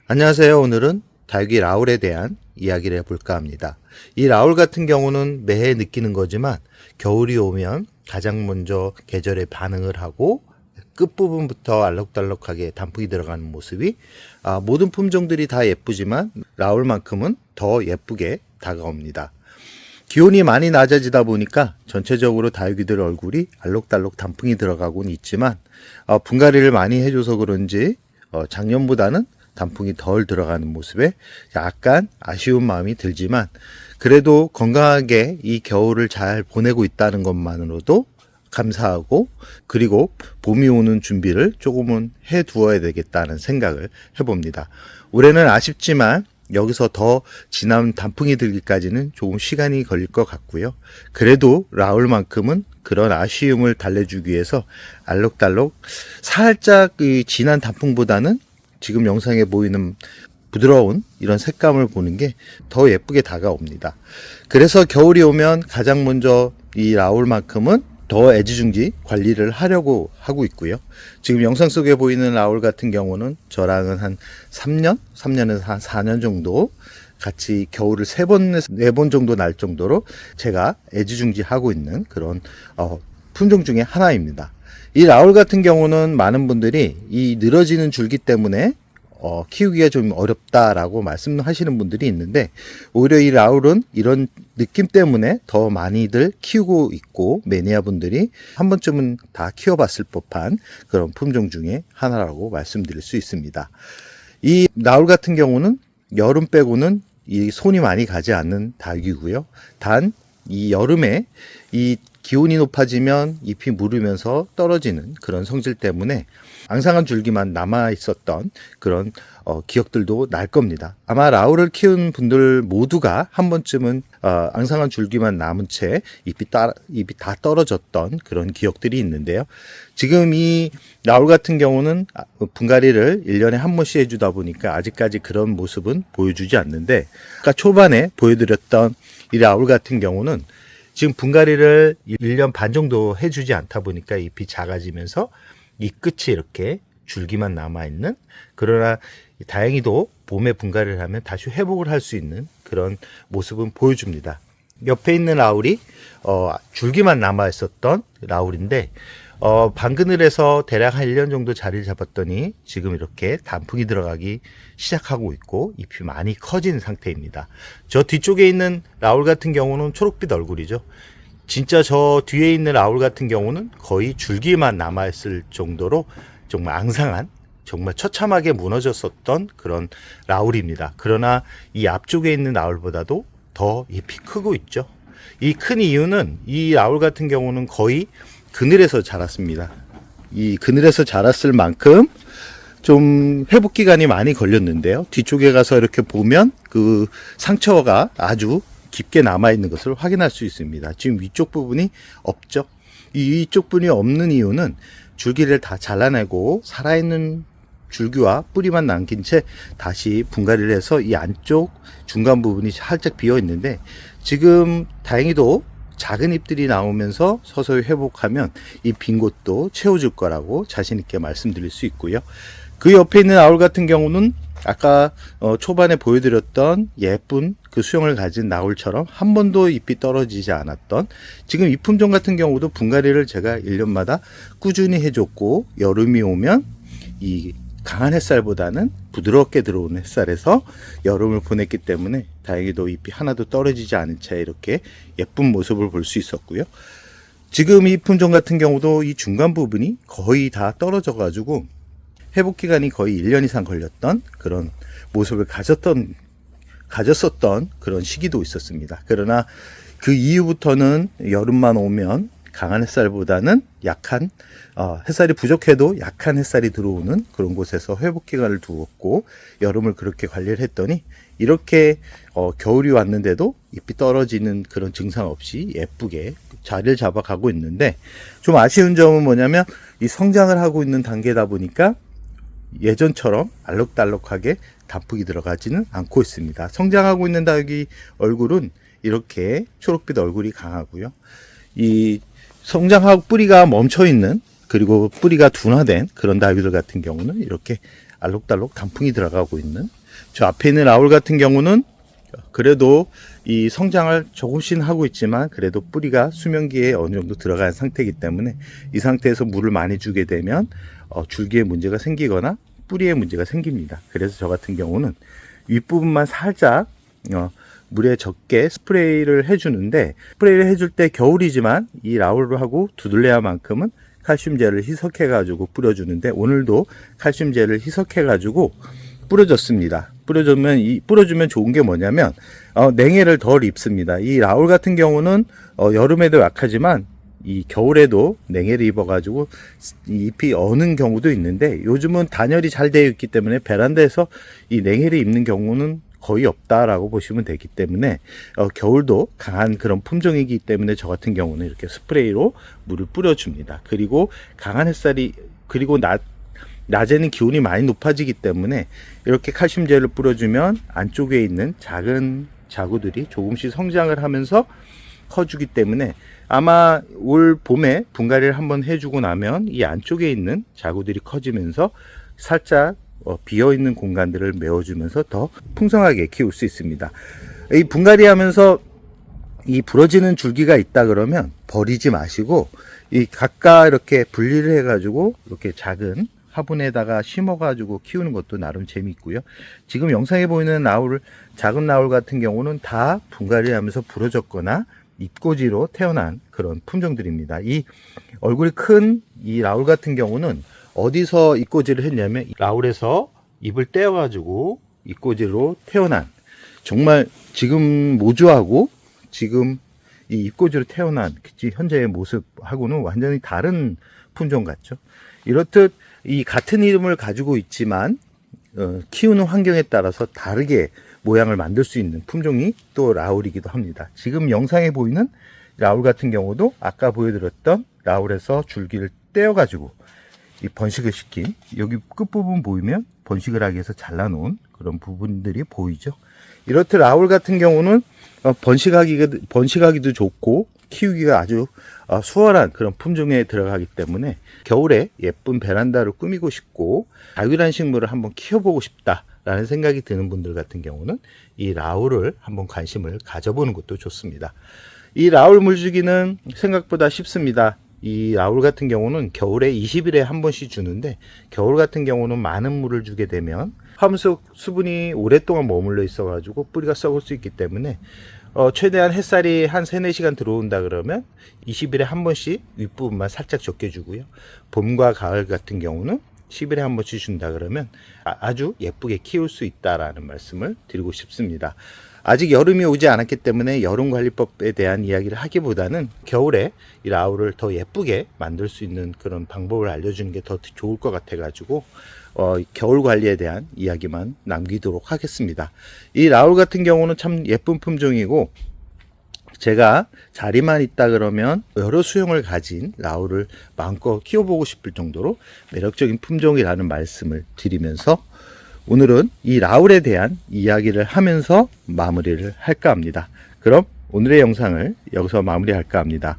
안녕하세요. 오늘은 다육이 라울에 대한 이야기를 해볼까 합니다. 이 라울 같은 경우는 매해 느끼는 거지만 겨울이 오면 가장 먼저 계절에 반응을 하고 끝부분부터 알록달록하게 단풍이 들어가는 모습이 모든 품종들이 다 예쁘지만 라울만큼은 더 예쁘게 다가옵니다. 기온이 많이 낮아지다 보니까 전체적으로 다육이들 얼굴이 알록달록 단풍이 들어가곤 있지만 분갈이를 많이 해줘서 그런지 작년보다는 단풍이 덜 들어가는 모습에 약간 아쉬운 마음이 들지만 그래도 건강하게 이 겨울을 잘 보내고 있다는 것만으로도 감사하고, 그리고 봄이 오는 준비를 조금은 해 두어야 되겠다는 생각을 해봅니다. 올해는 아쉽지만 여기서 더 진한 단풍이 들기까지는 조금 시간이 걸릴 것 같고요. 그래도 라울만큼은 그런 아쉬움을 달래주기 위해서 알록달록 살짝 이 진한 단풍보다는 지금 영상에 보이는 부드러운 이런 색감을 보는 게 더 예쁘게 다가옵니다. 그래서 겨울이 오면 가장 먼저 이 라울만큼은 더 애지중지 관리를 하려고 하고 있고요. 지금 영상 속에 보이는 라울 같은 경우는 저랑은 한 3년에서 한 4년 정도 같이 겨울을 3번, 4번 정도 날 정도로 제가 애지중지 하고 있는 그런 품종 중에 하나입니다. 이 라울 같은 경우는 많은 분들이 이 늘어지는 줄기 때문에 키우기가 좀 어렵다라고 말씀하시는 분들이 있는데, 오히려 이 라울은 이런 느낌 때문에 더 많이들 키우고 있고 매니아 분들이 한 번쯤은 다 키워봤을 법한 그런 품종 중에 하나라고 말씀드릴 수 있습니다. 이 라울 같은 경우는 여름 빼고는 이 손이 많이 가지 않는 다육이고요. 단 이 여름에 이 기온이 높아지면 잎이 무르면서 떨어지는 그런 성질 때문에 앙상한 줄기만 남아 있었던 그런 기억들도 날 겁니다. 아마 라울을 키운 분들 모두가 한 번쯤은 앙상한 줄기만 남은 채 잎이 다 떨어졌던 그런 기억들이 있는데요. 지금 이 라울 같은 경우는 분갈이를 1년에 한 번씩 해주다 보니까 아직까지 그런 모습은 보여주지 않는데, 아까 초반에 보여드렸던 이 라울 같은 경우는 지금 분갈이를 1년 반 정도 해주지 않다 보니까 잎이 작아지면서 이 끝이 이렇게 줄기만 남아있는, 그러나 다행히도 봄에 분갈이를 하면 다시 회복을 할 수 있는 그런 모습은 보여줍니다. 옆에 있는 라울이 줄기만 남아있었던 라울인데 방그늘에서 대략 한 1년 정도 자리를 잡았더니 지금 이렇게 단풍이 들어가기 시작하고 있고 잎이 많이 커진 상태입니다. 저 뒤쪽에 있는 라울 같은 경우는 초록빛 얼굴이죠. 진짜 저 뒤에 있는 라울 같은 경우는 거의 줄기만 남아있을 정도로 정말 앙상한, 정말 처참하게 무너졌었던 그런 라울입니다. 그러나 이 앞쪽에 있는 라울보다도 더 잎이 크고 있죠. 이 큰 이유는 이 라울 같은 경우는 거의 그늘에서 자랐습니다. 이 그늘에서 자랐을 만큼 좀 회복 기간이 많이 걸렸는데요. 뒤쪽에 가서 이렇게 보면 그 상처가 아주 깊게 남아있는 것을 확인할 수 있습니다. 지금 위쪽 부분이 없죠. 이 위쪽 부분이 없는 이유는 줄기를 다 잘라내고 살아있는 줄기와 뿌리만 남긴 채 다시 분갈이를 해서 이 안쪽 중간 부분이 살짝 비어 있는데, 지금 다행히도 작은 잎들이 나오면서 서서히 회복하면 이 빈 곳도 채워줄 거라고 자신 있게 말씀드릴 수 있고요. 그 옆에 있는 라울 같은 경우는 아까 초반에 보여드렸던 예쁜 그 수영을 가진 라울처럼 한 번도 잎이 떨어지지 않았던, 지금 이 품종 같은 경우도 분갈이를 제가 1년마다 꾸준히 해줬고 여름이 오면 이 강한 햇살보다는 부드럽게 들어오는 햇살에서 여름을 보냈기 때문에 다행히도 잎이 하나도 떨어지지 않은 채 이렇게 예쁜 모습을 볼 수 있었고요. 지금 이 품종 같은 경우도 이 중간 부분이 거의 다 떨어져 가지고 회복 기간이 거의 1년 이상 걸렸던 그런 모습을 가졌었던 그런 시기도 있었습니다. 그러나 그 이후부터는 여름만 오면 강한 햇살보다는 약한 햇살이 부족해도 약한 햇살이 들어오는 그런 곳에서 회복 기간을 두었고 여름을 그렇게 관리를 했더니 이렇게 겨울이 왔는데도 잎이 떨어지는 그런 증상 없이 예쁘게 자리를 잡아가고 있는데, 좀 아쉬운 점은 뭐냐면 이 성장을 하고 있는 단계다 보니까 예전처럼 알록달록하게 단풍이 들어가지는 않고 있습니다. 성장하고 있는 다육이 얼굴은 이렇게 초록빛 얼굴이 강하고요. 이 성장하고 뿌리가 멈춰 있는, 그리고 뿌리가 둔화된 그런 다육이들 같은 경우는 이렇게 알록달록 단풍이 들어가고 있는, 저 앞에 있는 라울 같은 경우는 그래도 이 성장을 조금씩 하고 있지만 그래도 뿌리가 수명기에 어느 정도 들어간 상태이기 때문에 이 상태에서 물을 많이 주게 되면 줄기에 문제가 생기거나 뿌리에 문제가 생깁니다. 그래서 저 같은 경우는 윗부분만 살짝 물에 적게 스프레이를 해주는데, 스프레이를 해줄 때 겨울이지만 이 라울하고 두들레아만큼은 칼슘제를 희석해 가지고 뿌려주는데, 오늘도 칼슘제를 희석해 가지고 뿌려줬습니다. 뿌려주면 좋은 게 뭐냐면 냉해를 덜 입습니다. 이 라울 같은 경우는 여름에도 약하지만 이 겨울에도 냉해를 입어가지고 잎이 어는 경우도 있는데, 요즘은 단열이 잘 되어 있기 때문에 베란다에서 이 냉해를 입는 경우는 거의 없다라고 보시면 되기 때문에 겨울도 강한 그런 품종이기 때문에 저 같은 경우는 이렇게 스프레이로 물을 뿌려줍니다. 그리고 강한 햇살이, 그리고 낮에는 기온이 많이 높아지기 때문에 이렇게 칼슘제를 뿌려주면 안쪽에 있는 작은 자구들이 조금씩 성장을 하면서 커주기 때문에 아마 올 봄에 분갈이를 한번 해주고 나면 이 안쪽에 있는 자구들이 커지면서 살짝 비어있는 공간들을 메워주면서 더 풍성하게 키울 수 있습니다. 이 분갈이 하면서 이 부러지는 줄기가 있다 그러면 버리지 마시고 이 각각 이렇게 분리를 해 가지고 이렇게 작은 화분에다가 심어 가지고 키우는 것도 나름 재미있고요. 지금 영상에 보이는 라울, 작은 라울 같은 경우는 다 분갈이 하면서 부러졌거나 잎꽂이로 태어난 그런 품종들입니다. 이 얼굴이 큰 이 라울 같은 경우는 어디서 잎꽂이를 했냐면 라울에서 잎을 떼어 가지고 잎꽂이로 태어난, 정말 지금 모주하고 지금 이 잎꽂이로 태어난 현재의 모습하고는 완전히 다른 품종 같죠. 이렇듯 이 같은 이름을 가지고 있지만 키우는 환경에 따라서 다르게 모양을 만들 수 있는 품종이 또 라울이기도 합니다. 지금 영상에 보이는 라울 같은 경우도 아까 보여드렸던 라울에서 줄기를 떼어 가지고 이 번식을 시킨, 여기 끝부분 보이면 번식을 하기 위해서 잘라놓은 그런 부분들이 보이죠. 이렇듯 라울 같은 경우는 번식하기도 좋고 키우기가 아주 수월한 그런 품종에 들어가기 때문에 겨울에 예쁜 베란다를 꾸미고 싶고 자유란 식물을 한번 키워보고 싶다라는 생각이 드는 분들 같은 경우는 이 라울을 한번 관심을 가져보는 것도 좋습니다. 이 라울 물주기는 생각보다 쉽습니다. 이 라울 같은 경우는 겨울에 20일에 한 번씩 주는데, 겨울 같은 경우는 많은 물을 주게 되면 화분 속 수분이 오랫동안 머물러 있어 가지고 뿌리가 썩을 수 있기 때문에 최대한 햇살이 한 3-4시간 들어온다 그러면 20일에 한 번씩 윗부분만 살짝 적게 주고요. 봄과 가을 같은 경우는 10일에 한 번씩 준다 그러면 아주 예쁘게 키울 수 있다라는 말씀을 드리고 싶습니다. 아직 여름이 오지 않았기 때문에 여름관리법에 대한 이야기를 하기보다는 겨울에 이 라울을 더 예쁘게 만들 수 있는 그런 방법을 알려주는 게 더 좋을 것 같아 가지고 겨울 관리에 대한 이야기만 남기도록 하겠습니다. 이 라울 같은 경우는 참 예쁜 품종이고, 제가 자리만 있다 그러면 여러 수용을 가진 라울을 마음껏 키워보고 싶을 정도로 매력적인 품종이라는 말씀을 드리면서 오늘은 이 라울에 대한 이야기를 하면서 마무리를 할까 합니다. 그럼 오늘의 영상을 여기서 마무리할까 합니다.